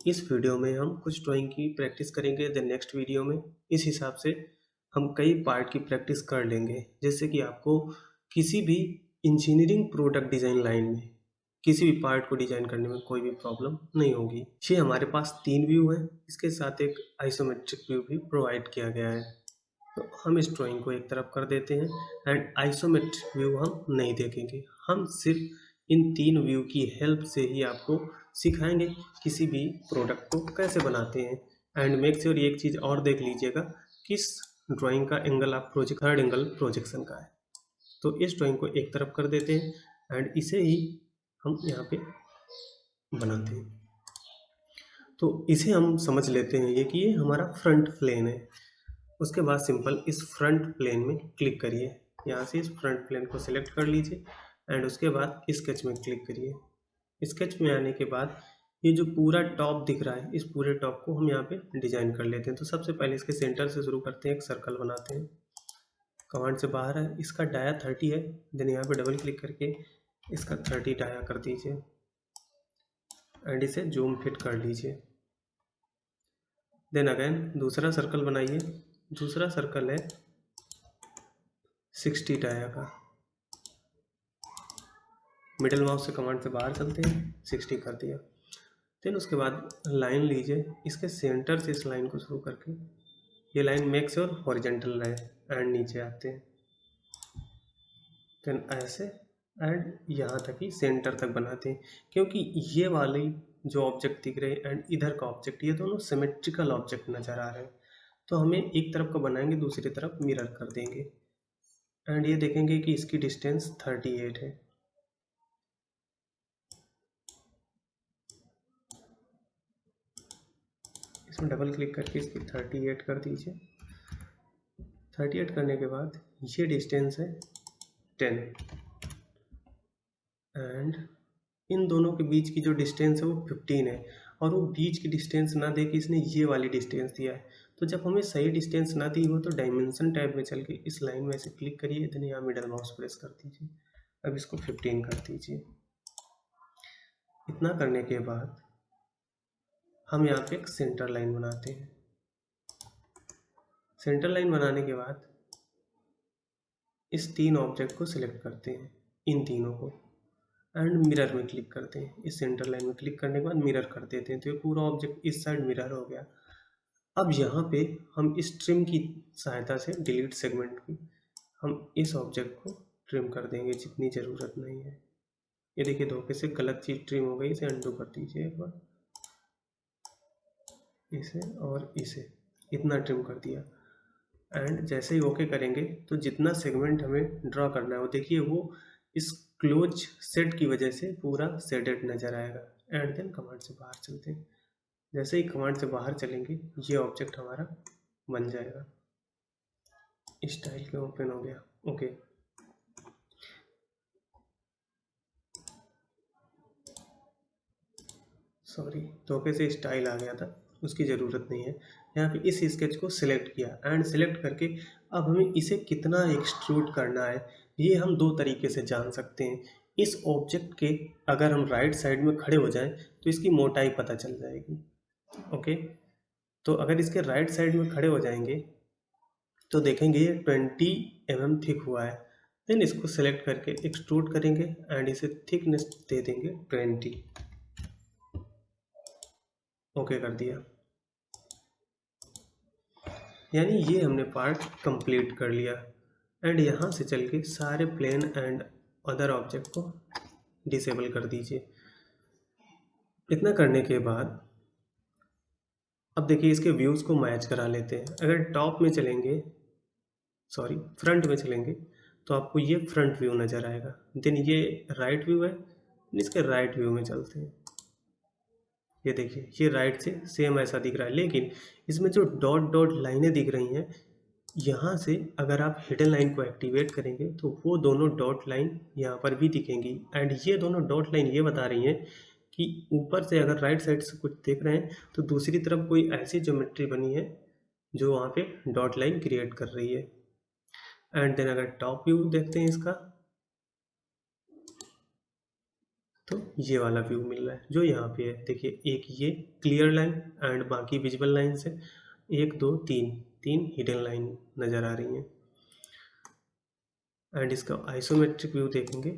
इस वीडियो में हम कुछ ड्राइंग की प्रैक्टिस करेंगे। द नेक्स्ट वीडियो में इस हिसाब से हम कई पार्ट की प्रैक्टिस कर लेंगे, जिससे कि आपको किसी भी इंजीनियरिंग प्रोडक्ट डिज़ाइन लाइन में किसी भी पार्ट को डिज़ाइन करने में कोई भी प्रॉब्लम नहीं होगी। ये हमारे पास 3 व्यू है, इसके साथ एक आइसोमेट्रिक व्यू भी प्रोवाइड किया गया है। तो हम इस ड्राइंग को एक तरफ कर देते हैं एंड आइसोमेट्रिक व्यू हम नहीं देखेंगे। हम सिर्फ इन 3 व्यू की हेल्प से ही आपको सिखाएंगे किसी भी प्रोडक्ट को कैसे बनाते हैं। एंड मेक श्योर एक चीज़ और देख लीजिएगा, किस ड्राइंग का एंगल आप थर्ड एंगल प्रोजेक्शन का है। तो इस ड्राइंग को एक तरफ कर देते हैं एंड इसे ही हम यहाँ पे बनाते हैं। तो इसे हम समझ लेते हैं ये कि ये हमारा फ्रंट प्लेन है। उसके बाद सिंपल इस फ्रंट प्लेन में क्लिक करिए, यहाँ से इस फ्रंट प्लेन को सिलेक्ट कर लीजिए एंड उसके बाद स्केच में क्लिक करिए। स्केच में आने के बाद ये जो पूरा टॉप दिख रहा है, इस पूरे टॉप को हम यहाँ पे डिजाइन कर लेते हैं। तो सबसे पहले इसके सेंटर से शुरू करते हैं, एक सर्कल बनाते हैं। कमांड से बाहर है, इसका डाया 30 है। देन यहाँ पे डबल क्लिक करके इसका 30 डाया कर दीजिए एंड इसे जूम फिट कर लीजिए। देन अगेन दूसरा सर्कल बनाइए, दूसरा सर्कल है 60 डाया का। मिडिल माउस से कमांड से बाहर चलते हैं, 60 कर दिया। देन उसके बाद लाइन लीजिए, इसके सेंटर से इस लाइन को शुरू करके ये लाइन मेक श्योर हॉरिजॉन्टल रहे एंड नीचे आते हैं। देन ऐसे एंड यहाँ तक ही सेंटर तक बनाते हैं, क्योंकि ये वाली जो ऑब्जेक्ट दिख रहे हैं एंड इधर का ऑब्जेक्ट, ये दोनों सिमेट्रिकल ऑब्जेक्ट नज़र आ रहे हैं। तो हमें एक तरफ का बनाएंगे, दूसरी तरफ मिरर कर देंगे एंड ये देखेंगे कि इसकी डिस्टेंस 38 है। इसमें डबल क्लिक करके इसकी 38 कर दीजिए। 38 करने के बाद ये डिस्टेंस है 10 एंड इन दोनों के बीच की जो डिस्टेंस है वो 15 है। और वो बीच की डिस्टेंस ना दे के इसने ये वाली डिस्टेंस दिया है। तो जब हमें सही डिस्टेंस ना दी हो तो डायमेंशन टैब में चल के इस लाइन में ऐसे क्लिक करिए, देन यहाँ मिडल माउस प्रेस कर दीजिए। अब इसको 15 कर दीजिए। इतना करने के बाद हम यहाँ पे एक सेंटर लाइन बनाते हैं। सेंटर लाइन बनाने के बाद इस 3 ऑब्जेक्ट को सिलेक्ट करते हैं, इन तीनों को, एंड मिरर में क्लिक करते हैं। इस सेंटर लाइन में क्लिक करने के बाद मिरर कर देते हैं, तो ये पूरा ऑब्जेक्ट इस साइड मिरर हो गया। अब यहाँ पे हम इस ट्रिम की सहायता से डिलीट सेगमेंट की हम इस ऑब्जेक्ट को ट्रिम कर देंगे, जितनी ज़रूरत नहीं है। ये देखिए धोखे से गलत चीज़ ट्रिम हो गई, इसे अंडू कर दीजिए एक बार, इसे और इसे इतना ट्रिम कर दिया। एंड जैसे ही ओके करेंगे तो जितना सेगमेंट हमें ड्रॉ करना है वो देखिए वो इस क्लोज सेट की वजह से पूरा सेडेड नज़र आएगा। एंड देन कमांड से बाहर चलते हैं। जैसे ही कमांड से बाहर चलेंगे ये ऑब्जेक्ट हमारा बन जाएगा। स्टाइल के ओपन हो गया, ओके। सॉरी, धोखे से स्टाइल आ गया था, उसकी ज़रूरत नहीं है। यहाँ पे इस स्केच को सिलेक्ट किया एंड सिलेक्ट करके अब हमें इसे कितना एक्सट्रूड करना है ये हम 2 तरीके से जान सकते हैं। इस ऑब्जेक्ट के अगर हम राइट साइड में खड़े हो जाएं तो इसकी मोटाई पता चल जाएगी, ओके। तो अगर इसके राइट साइड में खड़े हो जाएंगे तो देखेंगे ये 20 mm थिक हुआ है। देन इसको सिलेक्ट करके एक्सट्रूड करेंगे एंड इसे थिकनेस दे देंगे 20, ओके कर दिया। यानी ये हमने पार्ट कंप्लीट कर लिया। एंड यहाँ से चल के सारे प्लेन एंड अदर ऑब्जेक्ट को डिसेबल कर दीजिए। इतना करने के बाद अब देखिए इसके व्यूज़ को मैच करा लेते हैं। अगर टॉप में चलेंगे, सॉरी फ्रंट में चलेंगे, तो आपको ये फ्रंट व्यू नज़र आएगा। देन ये राइट व्यू है, इसके राइट व्यू में चलते हैं। ये देखिए ये राइट से सेम ऐसा दिख रहा है, लेकिन इसमें जो डॉट डॉट लाइनें दिख रही हैं, यहाँ से अगर आप हिडन लाइन को एक्टिवेट करेंगे तो वो दोनों डॉट लाइन यहाँ पर भी दिखेंगी। एंड ये दोनों डॉट लाइन ये बता रही हैं कि ऊपर से अगर राइट साइड से कुछ देख रहे हैं तो दूसरी तरफ कोई ऐसी ज्योमेट्री बनी है जो वहाँ पे डॉट लाइन क्रिएट कर रही है। एंड देन अगर टॉप व्यू देखते हैं इसका, तो ये वाला व्यू मिल रहा है जो यहाँ पे है। देखिए एक ये क्लियर लाइन एंड बाकी विजिबल लाइन से 1 2 3 3 हिडन लाइन नज़र आ रही हैं। एंड इसका आइसोमेट्रिक व्यू देखेंगे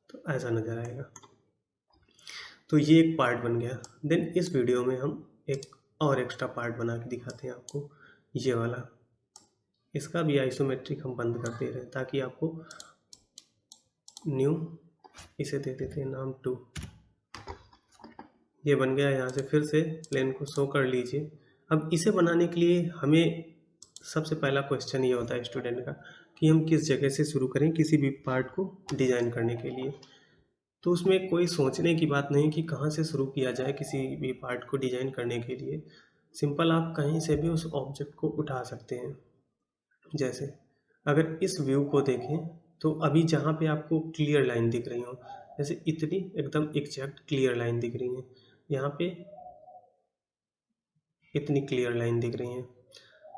तो ऐसा नज़र आएगा। तो ये एक पार्ट बन गया। देन इस वीडियो में हम एक और एक्स्ट्रा पार्ट बना के दिखाते हैं आपको, ये वाला। इसका भी आइसोमेट्रिक हम बंद कर दे रहे हैं ताकि आपको न्यू, इसे दे देते हैं नाम 2। ये बन गया। यहाँ से फिर से प्लेन को शो कर लीजिए। अब इसे बनाने के लिए हमें सबसे पहला क्वेश्चन ये होता है स्टूडेंट का कि हम किस जगह से शुरू करें किसी भी पार्ट को डिज़ाइन करने के लिए। तो उसमें कोई सोचने की बात नहीं कि कहाँ से शुरू किया जाए किसी भी पार्ट को डिज़ाइन करने के लिए। सिंपल आप कहीं से भी उस ऑब्जेक्ट को उठा सकते हैं। जैसे अगर इस व्यू को देखें तो अभी जहाँ पे आपको क्लियर लाइन दिख रही हो, जैसे इतनी एकदम एग्जैक्ट क्लियर लाइन दिख रही है, यहाँ पे इतनी क्लियर लाइन दिख रही है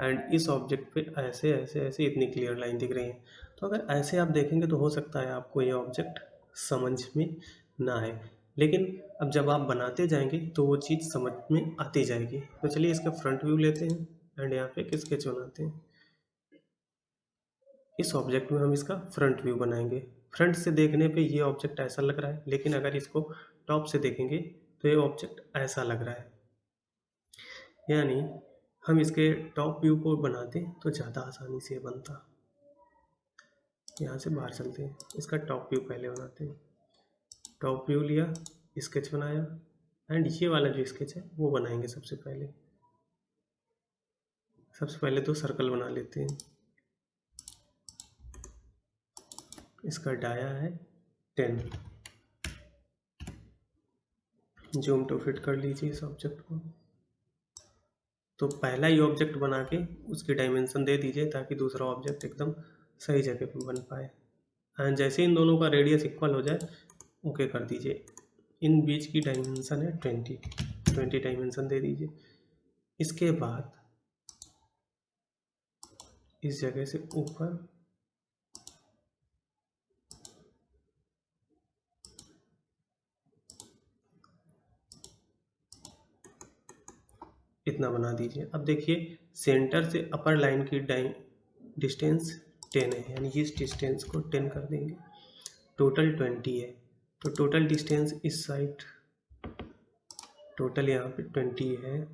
एंड इस ऑब्जेक्ट पे ऐसे ऐसे ऐसे इतनी क्लियर लाइन दिख रही है। तो अगर ऐसे आप देखेंगे तो हो सकता है आपको ये ऑब्जेक्ट समझ में ना आए, लेकिन अब जब आप बनाते जाएंगे तो वो चीज़ समझ में आती जाएगी। तो चलिए इसका फ्रंट व्यू लेते हैं एंड यहाँ पे एक स्केच बनाते हैं। इस ऑब्जेक्ट में हम इसका फ्रंट व्यू बनाएंगे। फ्रंट से देखने पे ये ऑब्जेक्ट ऐसा लग रहा है, लेकिन अगर इसको टॉप से देखेंगे तो ये ऑब्जेक्ट ऐसा लग रहा है। यानी हम इसके टॉप व्यू को बनाते तो ज़्यादा आसानी से बनता। यहाँ से बाहर चलते हैं, इसका टॉप व्यू पहले बनाते हैं। टॉप व्यू लिया, स्केच बनाया एंड ये वाला जो स्केच है वो बनाएंगे सबसे पहले। सबसे पहले तो सर्कल बना लेते हैं। इसका डाया है 10। जूम टू फिट कर लीजिए इस ऑब्जेक्ट को। तो पहला ही ऑब्जेक्ट बना के उसकी डायमेंशन दे दीजिए ताकि दूसरा ऑब्जेक्ट एकदम सही जगह पे बन पाए। एंड जैसे इन दोनों का रेडियस इक्वल हो जाए ओके कर दीजिए। इन बीच की डायमेंशन है 20 डायमेंशन दे दीजिए। इसके बाद इस जगह से ऊपर इतना बना दीजिए। अब देखिए सेंटर से अपर लाइन की डिस्टेंस 10 है, यानी इस डिस्टेंस को 10 कर देंगे। टोटल 20 है, तो टोटल डिस्टेंस इस साइड टोटल यहाँ पे 20 है।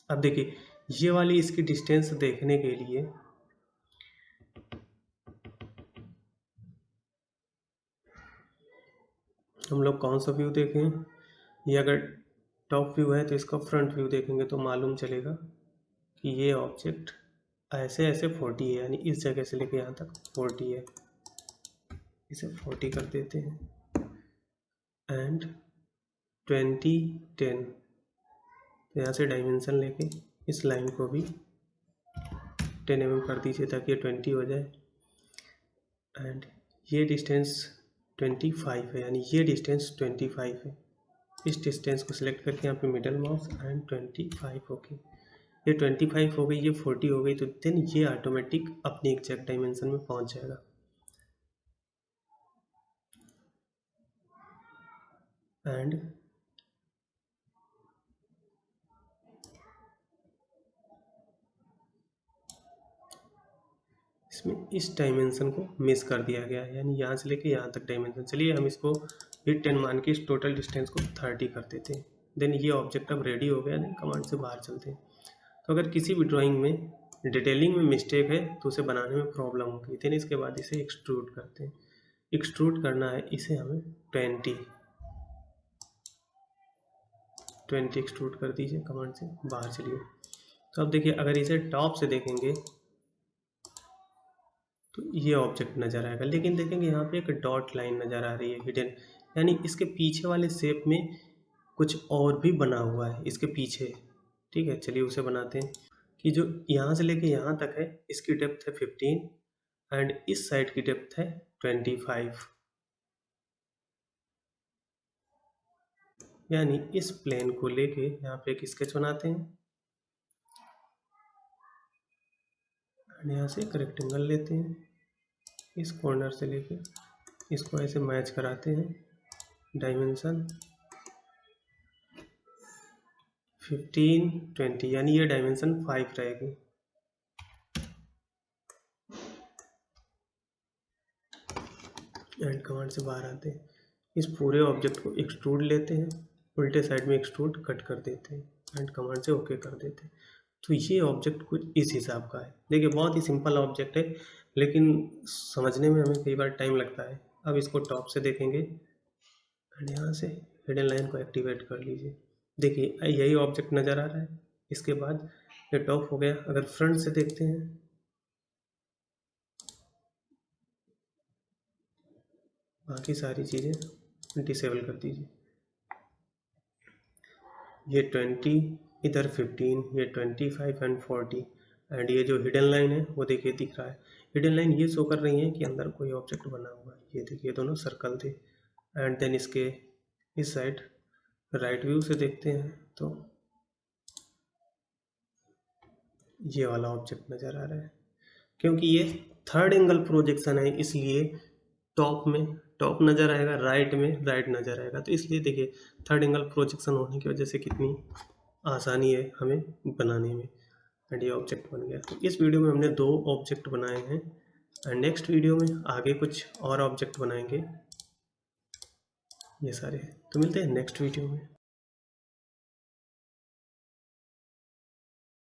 अब देखिए ये वाली इसकी डिस्टेंस देखने के लिए हम लोग कौन सा व्यू देखें। ये अगर टॉप व्यू है तो इसका फ्रंट व्यू देखेंगे तो मालूम चलेगा कि ये ऑब्जेक्ट ऐसे ऐसे 40 है, यानी इस जगह से लेके यहाँ तक 40 है। इसे 40 कर देते हैं एंड 20 10। तो यहाँ से डायमेंशन लेके इस लाइन को भी 10 mm कर दीजिए ताकि ये 20 हो जाए। एंड ये डिस्टेंस 25 है, यानी ये डिस्टेंस 25 है। इस डिस्टेंस को सिलेक्ट करके यहाँ पे मिडल माउस एंड 25 ओके। ये 25 हो गई, ये 40 हो गई, तो देन ये ऑटोमेटिक अपनी एग्जैक्ट डायमेंशन में पहुँच जाएगा। एंड इसमें इस डायमेंशन को मिस कर दिया गया है, यानी यहाँ से लेके यहाँ तक डायमेंशन। चलिए हम इसको भी 10 मान के इस टोटल डिस्टेंस को 30 कर देते हैं। देन ये ऑब्जेक्ट अब रेडी हो गया। देन कमांड से बाहर चलते हैं। तो अगर किसी भी ड्राइंग में डिटेलिंग में मिस्टेक है तो उसे बनाने में प्रॉब्लम होगी। देन इसके बाद इसे एक्सट्रूड करते हैं। एक्सट्रूड करना है इसे हमें 20 एक्सट्रूड कर दीजिए। कमांड से बाहर चलिए। तो अब देखिए अगर इसे टॉप से देखेंगे तो ये ऑब्जेक्ट नज़र आएगा, लेकिन देखेंगे यहाँ पे एक डॉट लाइन नज़र आ रही है हिडन, यानी इसके पीछे वाले शेप में कुछ और भी बना हुआ है इसके पीछे। ठीक है, चलिए उसे बनाते हैं कि जो यहाँ से लेके यहाँ तक है इसकी डेप्थ है 15 एंड इस साइड की डेप्थ है 25। यानी इस प्लेन को लेके यहाँ पे एक स्केच बनाते हैं एंड यहाँ से एक रेक्टेंगल लेते हैं। इस कॉर्नर से लेके इसको ऐसे मैच कराते हैं डायमेंशन 15 20, यानी ये डायमेंशन 5 रहेगी। एंड कमांड से बाहर आते हैं, इस पूरे ऑब्जेक्ट को एक्सट्रूड लेते हैं, उल्टे साइड में एक्सट्रूड कट कर देते हैं, एंड कमांड से ओके कर देते हैं। तो ये ऑब्जेक्ट कुछ इस हिसाब का है। देखिए बहुत ही सिंपल ऑब्जेक्ट है, लेकिन समझने में हमें कई बार टाइम लगता है। अब इसको टॉप से देखेंगे एंड यहाँ से हिडन लाइन को एक्टिवेट कर लीजिए। देखिए यही ऑब्जेक्ट नज़र आ रहा है। इसके बाद ये टॉप हो गया। अगर फ्रंट से देखते हैं, बाकी सारी चीज़ें डिसेबल कर दीजिए। ये 20, इधर 15, ये 25 एंड 40, एंड ये जो हिडन लाइन है वो देखिए दिख रहा है। हिडन लाइन ये शो कर रही है कि अंदर कोई ऑब्जेक्ट बना हुआ है। ये देखिए दोनों सर्कल थे। एंड देन इसके इस साइड राइट व्यू से देखते हैं तो ये वाला ऑब्जेक्ट नज़र आ रहा है। क्योंकि ये थर्ड एंगल प्रोजेक्शन है, इसलिए टॉप में टॉप नज़र आएगा, राइट में राइट नज़र आएगा। तो इसलिए देखिए थर्ड एंगल प्रोजेक्शन होने की वजह से कितनी आसानी है हमें बनाने में। एंड ये ऑब्जेक्ट बन गया। तो इस वीडियो में हमने 2 ऑब्जेक्ट बनाए हैं, एंड नेक्स्ट वीडियो में आगे कुछ और ऑब्जेक्ट बनाएंगे ये सारे। तो मिलते हैं नेक्स्ट वीडियो में।